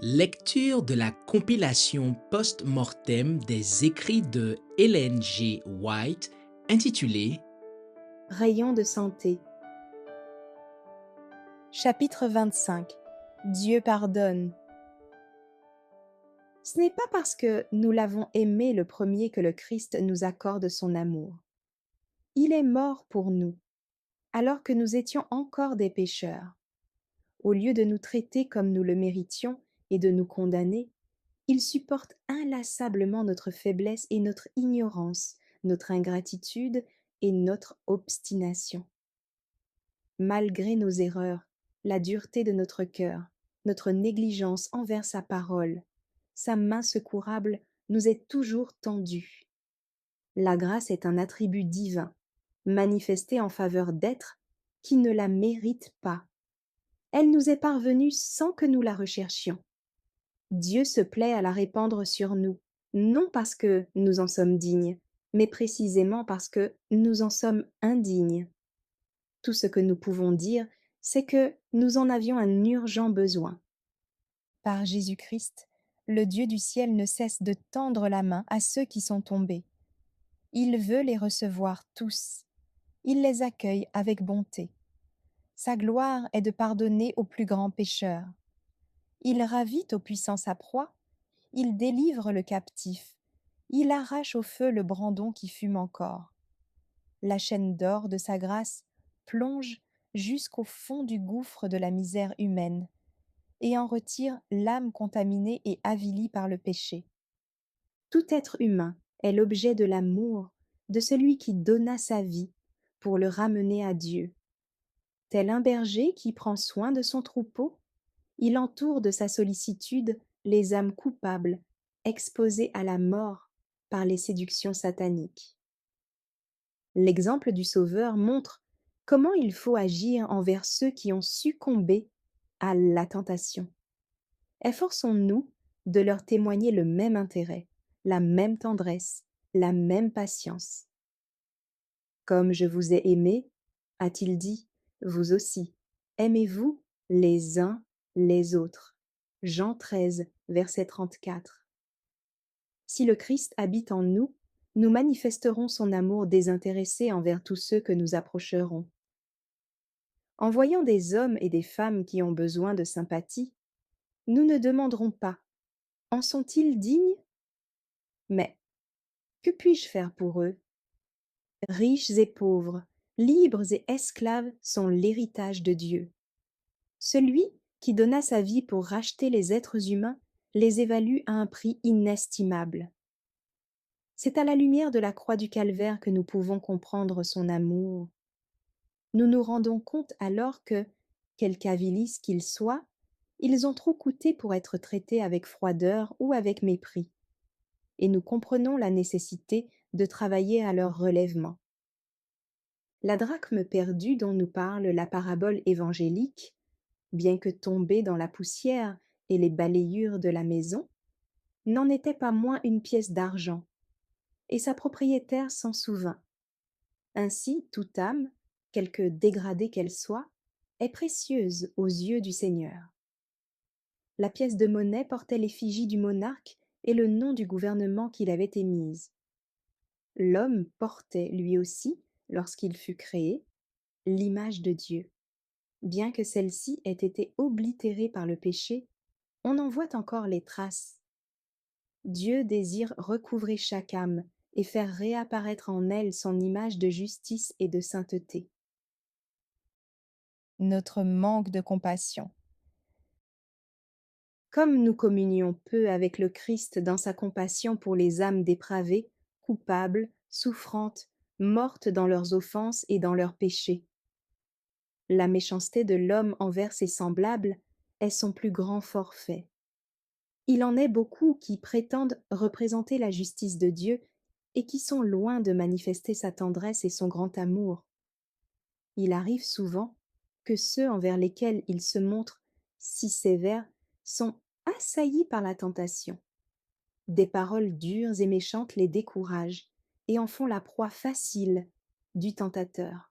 Lecture de la compilation post-mortem des écrits de Ellen G. White intitulée Rayon de santé. Chapitre 25. Dieu pardonne. Ce n'est pas parce que nous l'avons aimé le premier que le Christ nous accorde son amour. Il est mort pour nous, alors que nous étions encore des pécheurs. Au lieu de nous traiter comme nous le méritions et de nous condamner, il supporte inlassablement notre faiblesse et notre ignorance, notre ingratitude et notre obstination. Malgré nos erreurs, la dureté de notre cœur, notre négligence envers sa parole, sa main secourable nous est toujours tendue. La grâce est un attribut divin, manifesté en faveur d'êtres qui ne la méritent pas. Elle nous est parvenue sans que nous la recherchions. Dieu se plaît à la répandre sur nous, non parce que nous en sommes dignes, mais précisément parce que nous en sommes indignes. Tout ce que nous pouvons dire, c'est que nous en avions un urgent besoin. Par Jésus-Christ, le Dieu du ciel ne cesse de tendre la main à ceux qui sont tombés. Il veut les recevoir tous. Il les accueille avec bonté. Sa gloire est de pardonner aux plus grands pécheurs. Il ravit aux puissants sa proie. Il délivre le captif. Il arrache au feu le brandon qui fume encore. La chaîne d'or de sa grâce plonge jusqu'au fond du gouffre de la misère humaine et en retire l'âme contaminée et avilie par le péché. Tout être humain est l'objet de l'amour de celui qui donna sa vie pour le ramener à Dieu. Tel un berger qui prend soin de son troupeau, il entoure de sa sollicitude les âmes coupables, exposées à la mort par les séductions sataniques. L'exemple du Sauveur montre comment il faut agir envers ceux qui ont succombé à la tentation. Efforçons-nous de leur témoigner le même intérêt, la même tendresse, la même patience. Comme je vous ai aimé, a-t-il dit, vous aussi, aimez-vous les uns les autres. Jean 13, verset 34. Si le Christ habite en nous, nous manifesterons son amour désintéressé envers tous ceux que nous approcherons. En voyant des hommes et des femmes qui ont besoin de sympathie, nous ne demanderons pas « En sont-ils dignes ?» mais « Que puis-je faire pour eux ?» Riches et pauvres, libres et esclaves sont l'héritage de Dieu. Celui qui donna sa vie pour racheter les êtres humains les évalue à un prix inestimable. C'est à la lumière de la croix du calvaire que nous pouvons comprendre son amour. Nous nous rendons compte alors que, quelque avilis qu'ils soient, ils ont trop coûté pour être traités avec froideur ou avec mépris, et nous comprenons la nécessité de travailler à leur relèvement. La drachme perdue dont nous parle la parabole évangélique, bien que tombée dans la poussière et les balayures de la maison, n'en était pas moins une pièce d'argent, et sa propriétaire s'en souvint. Ainsi, toute âme, quelque dégradée qu'elle soit, est précieuse aux yeux du Seigneur. La pièce de monnaie portait l'effigie du monarque et le nom du gouvernement qu'il avait émise. L'homme portait, lui aussi, lorsqu'il fut créé, l'image de Dieu. Bien que celle-ci ait été oblitérée par le péché, on en voit encore les traces. Dieu désire recouvrer chaque âme et faire réapparaître en elle son image de justice et de sainteté. Notre manque de compassion. Comme nous communions peu avec le Christ dans sa compassion pour les âmes dépravées, coupables, souffrantes, mortes dans leurs offenses et dans leurs péchés. La méchanceté de l'homme envers ses semblables est son plus grand forfait. Il en est beaucoup qui prétendent représenter la justice de Dieu et qui sont loin de manifester sa tendresse et son grand amour. Il arrive souvent que ceux envers lesquels il se montre si sévère sont assaillis par la tentation. Des paroles dures et méchantes les découragent et en font la proie facile du tentateur.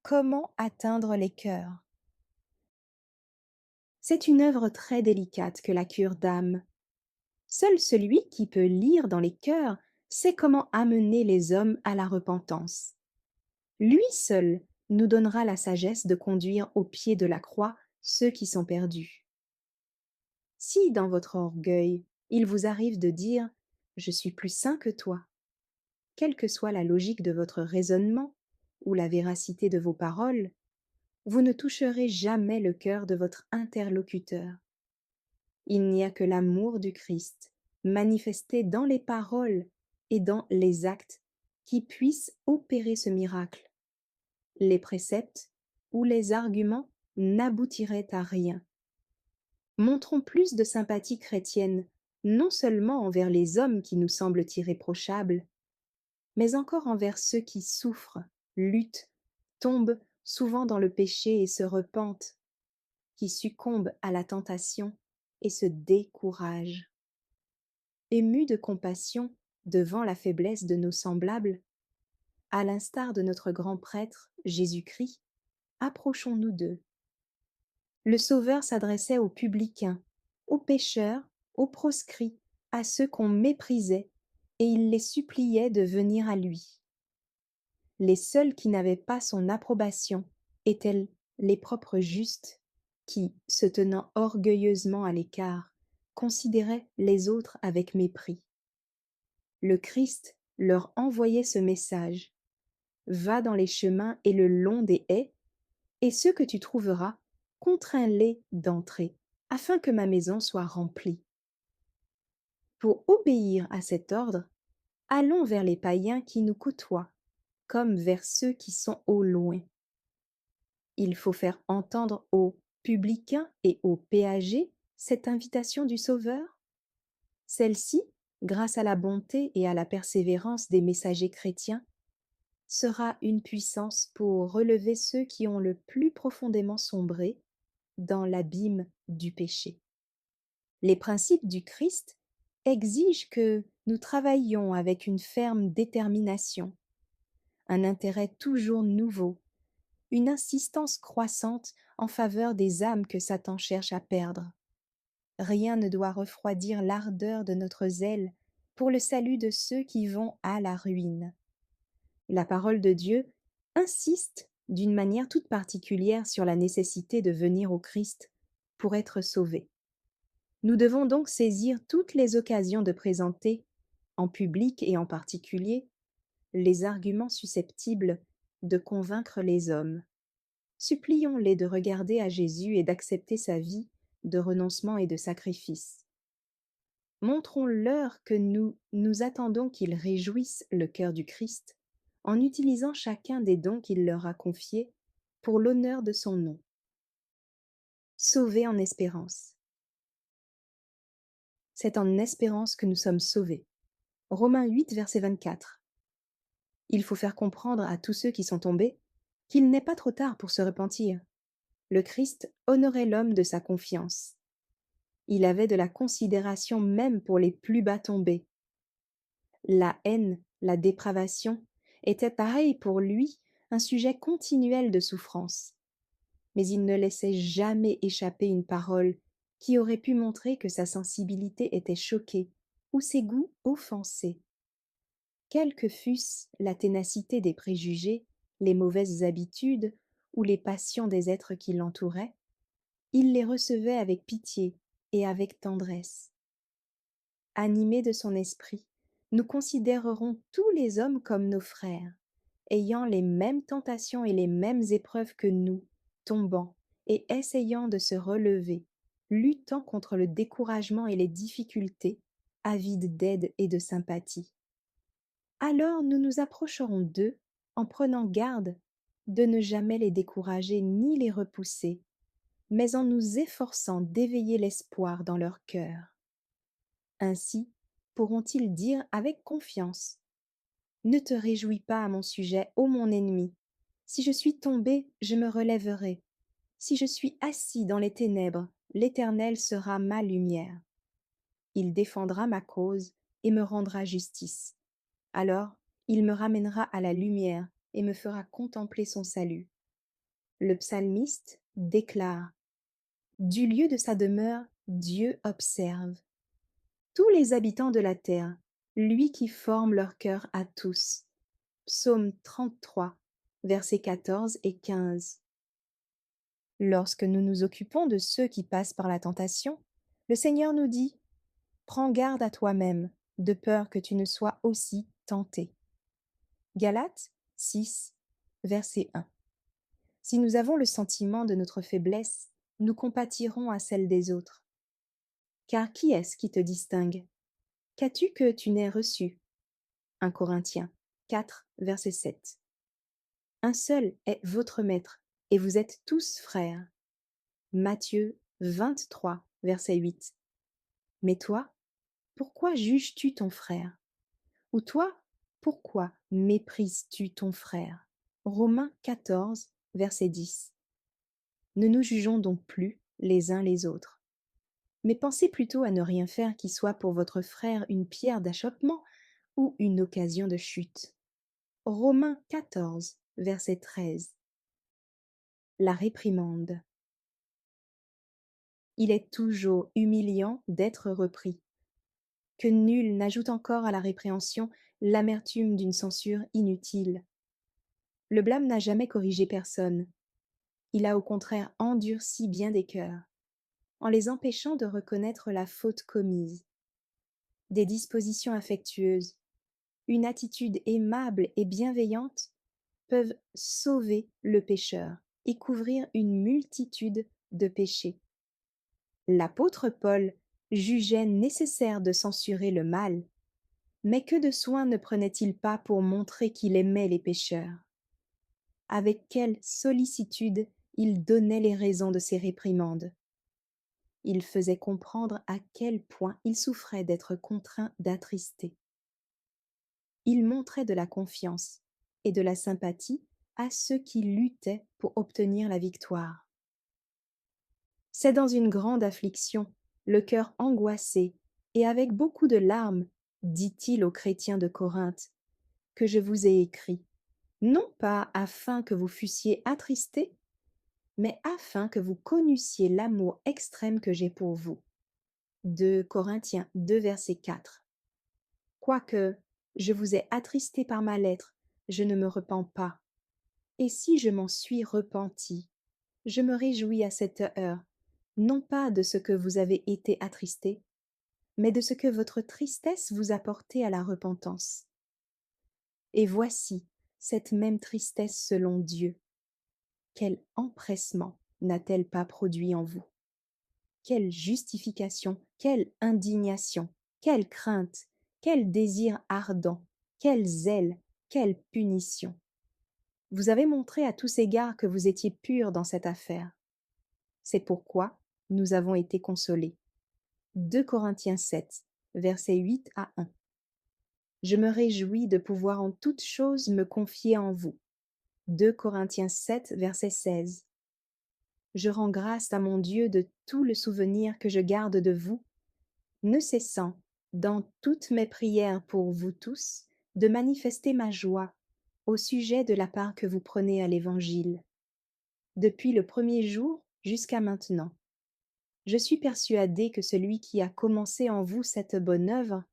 Comment atteindre les cœurs? C'est une œuvre très délicate que la cure d'âme. Seul celui qui peut lire dans les cœurs sait comment amener les hommes à la repentance. Lui seul nous donnera la sagesse de conduire au pied de la croix ceux qui sont perdus. Si, dans votre orgueil, il vous arrive de dire «Je suis plus saint que toi», quelle que soit la logique de votre raisonnement ou la véracité de vos paroles, vous ne toucherez jamais le cœur de votre interlocuteur. Il n'y a que l'amour du Christ, manifesté dans les paroles et dans les actes, qui puisse opérer ce miracle. Les préceptes ou les arguments n'aboutiraient à rien. Montrons plus de sympathie chrétienne, non seulement envers les hommes qui nous semblent irréprochables, mais encore envers ceux qui souffrent, luttent, tombent souvent dans le péché et se repentent, qui succombent à la tentation et se découragent. Émus de compassion devant la faiblesse de nos semblables, à l'instar de notre grand prêtre, Jésus-Christ, approchons-nous d'eux. Le Sauveur s'adressait aux publicains, aux pécheurs, aux proscrits, à ceux qu'on méprisait, et il les suppliait de venir à lui. Les seuls qui n'avaient pas son approbation étaient les propres justes, qui, se tenant orgueilleusement à l'écart, considéraient les autres avec mépris. Le Christ leur envoyait ce message: Va dans les chemins et le long des haies, et ceux que tu trouveras, contrains-les d'entrer, afin que ma maison soit remplie. Pour obéir à cet ordre, allons vers les païens qui nous côtoient, comme vers ceux qui sont au loin. Il faut faire entendre aux publicains et aux péagers cette invitation du Sauveur. Celle-ci, grâce à la bonté et à la persévérance des messagers chrétiens, sera une puissance pour relever ceux qui ont le plus profondément sombré dans l'abîme du péché. Les principes du Christ exigent que nous travaillions avec une ferme détermination, un intérêt toujours nouveau, une insistance croissante en faveur des âmes que Satan cherche à perdre. Rien ne doit refroidir l'ardeur de notre zèle pour le salut de ceux qui vont à la ruine. La parole de Dieu insiste d'une manière toute particulière sur la nécessité de venir au Christ pour être sauvé. Nous devons donc saisir toutes les occasions de présenter, en public et en particulier, les arguments susceptibles de convaincre les hommes. Supplions-les de regarder à Jésus et d'accepter sa vie de renoncement et de sacrifice. Montrons-leur que nous attendons qu'ils réjouissent le cœur du Christ en utilisant chacun des dons qu'il leur a confiés pour l'honneur de son nom. Sauvés en espérance. C'est en espérance que nous sommes sauvés. Romains 8, verset 24. Il faut faire comprendre à tous ceux qui sont tombés qu'il n'est pas trop tard pour se repentir. Le Christ honorait l'homme de sa confiance. Il avait de la considération même pour les plus bas tombés. La haine, la dépravation étaient pareil pour lui un sujet continuel de souffrance. Mais il ne laissait jamais échapper une parole qui aurait pu montrer que sa sensibilité était choquée ou ses goûts offensés. Quelle que fût la ténacité des préjugés, les mauvaises habitudes ou les passions des êtres qui l'entouraient, il les recevait avec pitié et avec tendresse. Animés de son esprit, nous considérerons tous les hommes comme nos frères, ayant les mêmes tentations et les mêmes épreuves que nous, tombant et essayant de se relever, luttant contre le découragement et les difficultés, avides d'aide et de sympathie. Alors nous nous approcherons d'eux en prenant garde de ne jamais les décourager ni les repousser, mais en nous efforçant d'éveiller l'espoir dans leur cœur. Ainsi pourront-ils dire avec confiance: Ne te réjouis pas à mon sujet, ô mon ennemi. Si je suis tombé, je me relèverai. Si je suis assis dans les ténèbres, l'Éternel sera ma lumière. Il défendra ma cause et me rendra justice. Alors, il me ramènera à la lumière et me fera contempler son salut. Le psalmiste déclare: Du lieu de sa demeure, Dieu observe tous les habitants de la terre, lui qui forme leur cœur à tous. Psaume 33, versets 14 et 15. Lorsque nous nous occupons de ceux qui passent par la tentation, le Seigneur nous dit: Prends garde à toi-même, de peur que tu ne sois aussi tenté. Galates 6, verset 1. Si nous avons le sentiment de notre faiblesse, nous compatirons à celle des autres. Car qui est-ce qui te distingue? Qu'as-tu que tu n'aies reçu? 1 Corinthiens 4, verset 7. Un seul est votre maître, et vous êtes tous frères. Matthieu 23, verset 8. Mais toi, pourquoi juges-tu ton frère? Ou toi, pourquoi méprises-tu ton frère? Romains 14, verset 10. Ne nous jugeons donc plus les uns les autres, mais pensez plutôt à ne rien faire qui soit pour votre frère une pierre d'achoppement ou une occasion de chute. Romains 14, verset 13. La réprimande. Il est toujours humiliant d'être repris. Que nul n'ajoute encore à la répréhension l'amertume d'une censure inutile. Le blâme n'a jamais corrigé personne. Il a au contraire endurci bien des cœurs, en les empêchant de reconnaître la faute commise. Des dispositions affectueuses, une attitude aimable et bienveillante peuvent sauver le pécheur et couvrir une multitude de péchés. L'apôtre Paul jugeait nécessaire de censurer le mal, mais que de soins ne prenait-il pas pour montrer qu'il aimait les pécheurs? Avec quelle sollicitude il donnait les raisons de ses réprimandes. Il faisait comprendre à quel point il souffrait d'être contraint d'attrister. Il montrait de la confiance et de la sympathie à ceux qui luttaient pour obtenir la victoire. C'est dans une grande affliction, le cœur angoissé et avec beaucoup de larmes, dit-il aux chrétiens de Corinthe, que je vous ai écrit, non pas afin que vous fussiez attristés, mais afin que vous connussiez l'amour extrême que j'ai pour vous. 2 Corinthiens 2, verset 4. Quoique je vous ai attristé par ma lettre, je ne me repens pas. Et si je m'en suis repenti, je me réjouis à cette heure, non pas de ce que vous avez été attristés, mais de ce que votre tristesse vous a porté à la repentance. Et voici cette même tristesse selon Dieu. Quel empressement n'a-t-elle pas produit en vous? Quelle justification, quelle indignation, quelle crainte, quel désir ardent, quel zèle, quelle punition! Vous avez montré à tous égards que vous étiez purs dans cette affaire. C'est pourquoi nous avons été consolés. 2 Corinthiens 7, versets 8 à 1. Je me réjouis de pouvoir en toutes choses me confier en vous. 2 Corinthiens 7, verset 16. Je rends grâce à mon Dieu de tout le souvenir que je garde de vous, ne cessant, dans toutes mes prières pour vous tous, de manifester ma joie au sujet de la part que vous prenez à l'Évangile. Depuis le premier jour jusqu'à maintenant, je suis persuadée que celui qui a commencé en vous cette bonne œuvre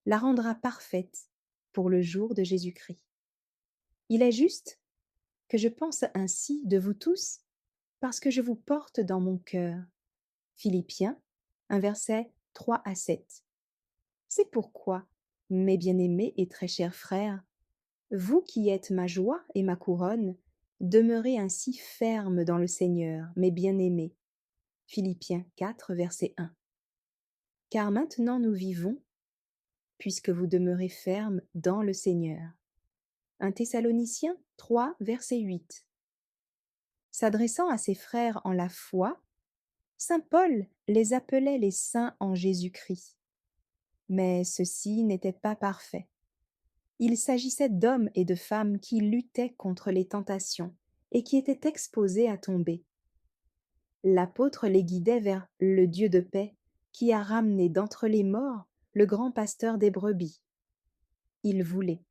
la rendra parfaite pour le jour de Jésus-Christ. Il est juste que je pense ainsi de vous tous parce que je vous porte dans mon cœur. Philippiens 1 verset 3 à 7. C'est pourquoi, mes bien-aimés et très chers frères, vous qui êtes ma joie et ma couronne, demeurez ainsi fermes dans le Seigneur, mes bien-aimés. Philippiens 4 verset 1. Car maintenant nous vivons, puisque vous demeurez fermes dans le Seigneur. 1 Thessaloniciens 3 verset 8. S'adressant à ses frères en la foi, saint Paul les appelait les saints en Jésus-Christ. Mais ceux-ci n'étaient pas parfaits. Il s'agissait d'hommes et de femmes qui luttaient contre les tentations et qui étaient exposés à tomber. L'apôtre les guidait vers le Dieu de paix qui a ramené d'entre les morts le grand pasteur des brebis. Il voulait,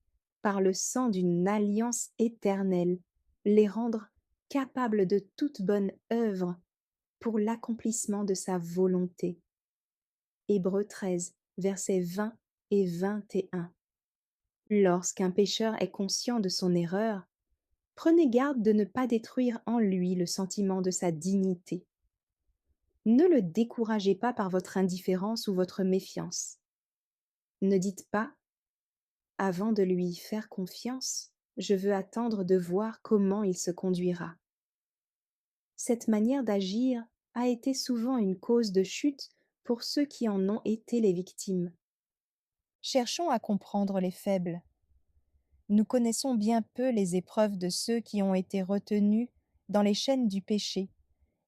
par le sang d'une alliance éternelle, les rendre capables de toute bonne œuvre pour l'accomplissement de sa volonté. Hébreux 13, versets 20 et 21. Lorsqu'un pécheur est conscient de son erreur, prenez garde de ne pas détruire en lui le sentiment de sa dignité. Ne le découragez pas par votre indifférence ou votre méfiance. Ne dites pas: avant de lui faire confiance, je veux attendre de voir comment il se conduira. Cette manière d'agir a été souvent une cause de chute pour ceux qui en ont été les victimes. Cherchons à comprendre les faibles. Nous connaissons bien peu les épreuves de ceux qui ont été retenus dans les chaînes du péché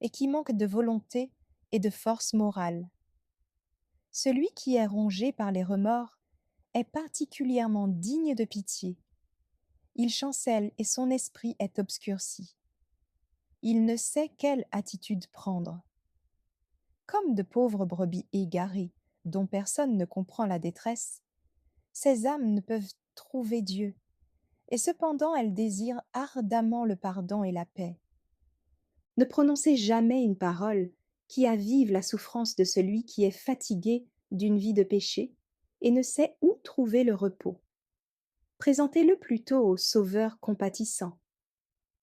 et qui manquent de volonté et de force morale. Celui qui est rongé par les remords est particulièrement digne de pitié. Il chancelle et son esprit est obscurci. Il ne sait quelle attitude prendre. Comme de pauvres brebis égarées, dont personne ne comprend la détresse, ces âmes ne peuvent trouver Dieu, et cependant elles désirent ardemment le pardon et la paix. Ne prononcez jamais une parole qui avive la souffrance de celui qui est fatigué d'une vie de péché et ne sait où trouver le repos. Présentez-le plutôt au Sauveur compatissant.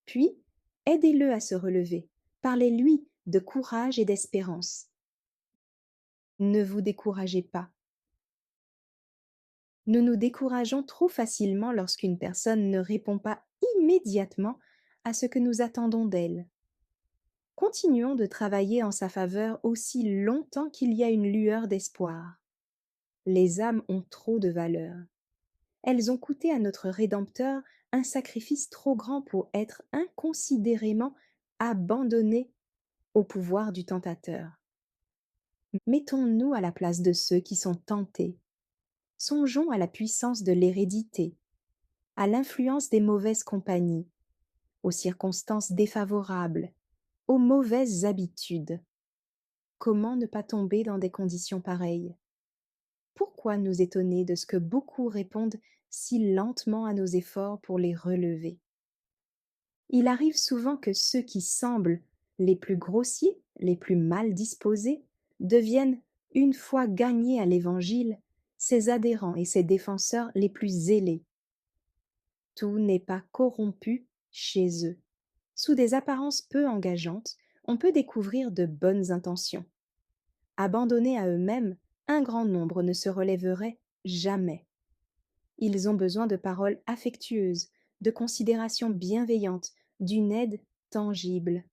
Puis, aidez-le à se relever, parlez-lui de courage et d'espérance. Ne vous découragez pas. Nous nous décourageons trop facilement lorsqu'une personne ne répond pas immédiatement à ce que nous attendons d'elle. Continuons de travailler en sa faveur aussi longtemps qu'il y a une lueur d'espoir. Les âmes ont trop de valeur. Elles ont coûté à notre Rédempteur un sacrifice trop grand pour être inconsidérément abandonnées au pouvoir du tentateur. Mettons-nous à la place de ceux qui sont tentés. Songeons à la puissance de l'hérédité, à l'influence des mauvaises compagnies, aux circonstances défavorables, aux mauvaises habitudes. Comment ne pas tomber dans des conditions pareilles? Pourquoi nous étonner de ce que beaucoup répondent si lentement à nos efforts pour les relever? Il arrive souvent que ceux qui semblent les plus grossiers, les plus mal disposés, deviennent, une fois gagnés à l'Évangile, ses adhérents et ses défenseurs les plus zélés. Tout n'est pas corrompu chez eux. Sous des apparences peu engageantes, on peut découvrir de bonnes intentions. Abandonnés à eux-mêmes, un grand nombre ne se relèverait jamais. Ils ont besoin de paroles affectueuses, de considérations bienveillantes, d'une aide tangible.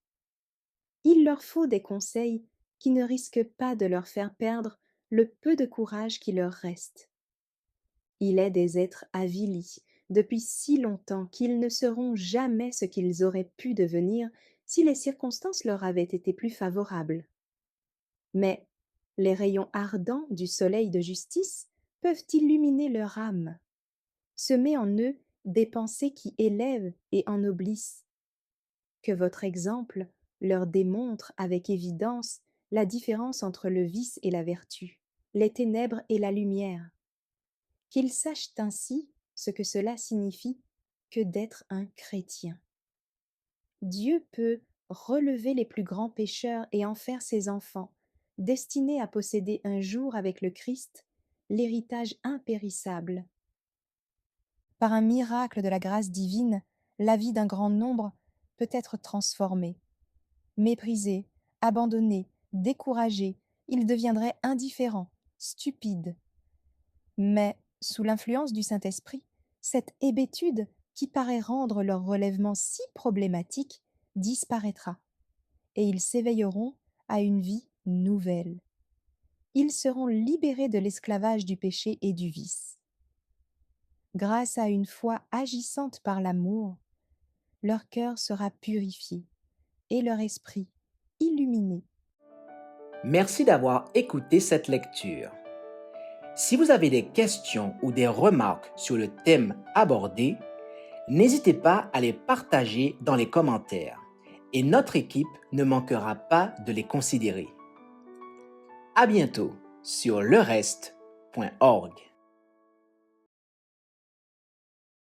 Il leur faut des conseils qui ne risquent pas de leur faire perdre le peu de courage qui leur reste. Il est des êtres avilis depuis si longtemps qu'ils ne seront jamais ce qu'ils auraient pu devenir si les circonstances leur avaient été plus favorables. Mais les rayons ardents du soleil de justice peuvent illuminer leur âme, semer en eux des pensées qui élèvent et ennoblissent. Que votre exemple leur démontre avec évidence la différence entre le vice et la vertu, les ténèbres et la lumière. Qu'ils sachent ainsi ce que cela signifie que d'être un chrétien. Dieu peut relever les plus grands pécheurs et en faire ses enfants, destinés à posséder un jour avec le Christ l'héritage impérissable. Par un miracle de la grâce divine, la vie d'un grand nombre peut être transformée. Méprisés, abandonnés, découragés, ils deviendraient indifférents, stupides. Mais, sous l'influence du Saint-Esprit, cette hébétude qui paraît rendre leur relèvement si problématique disparaîtra, et ils s'éveilleront à une vie nouvelle. Ils seront libérés de l'esclavage du péché et du vice. Grâce à une foi agissante par l'amour, leur cœur sera purifié et leur esprit illuminé. Merci d'avoir écouté cette lecture. Si vous avez des questions ou des remarques sur le thème abordé, n'hésitez pas à les partager dans les commentaires et notre équipe ne manquera pas de les considérer. À bientôt sur lereste.org.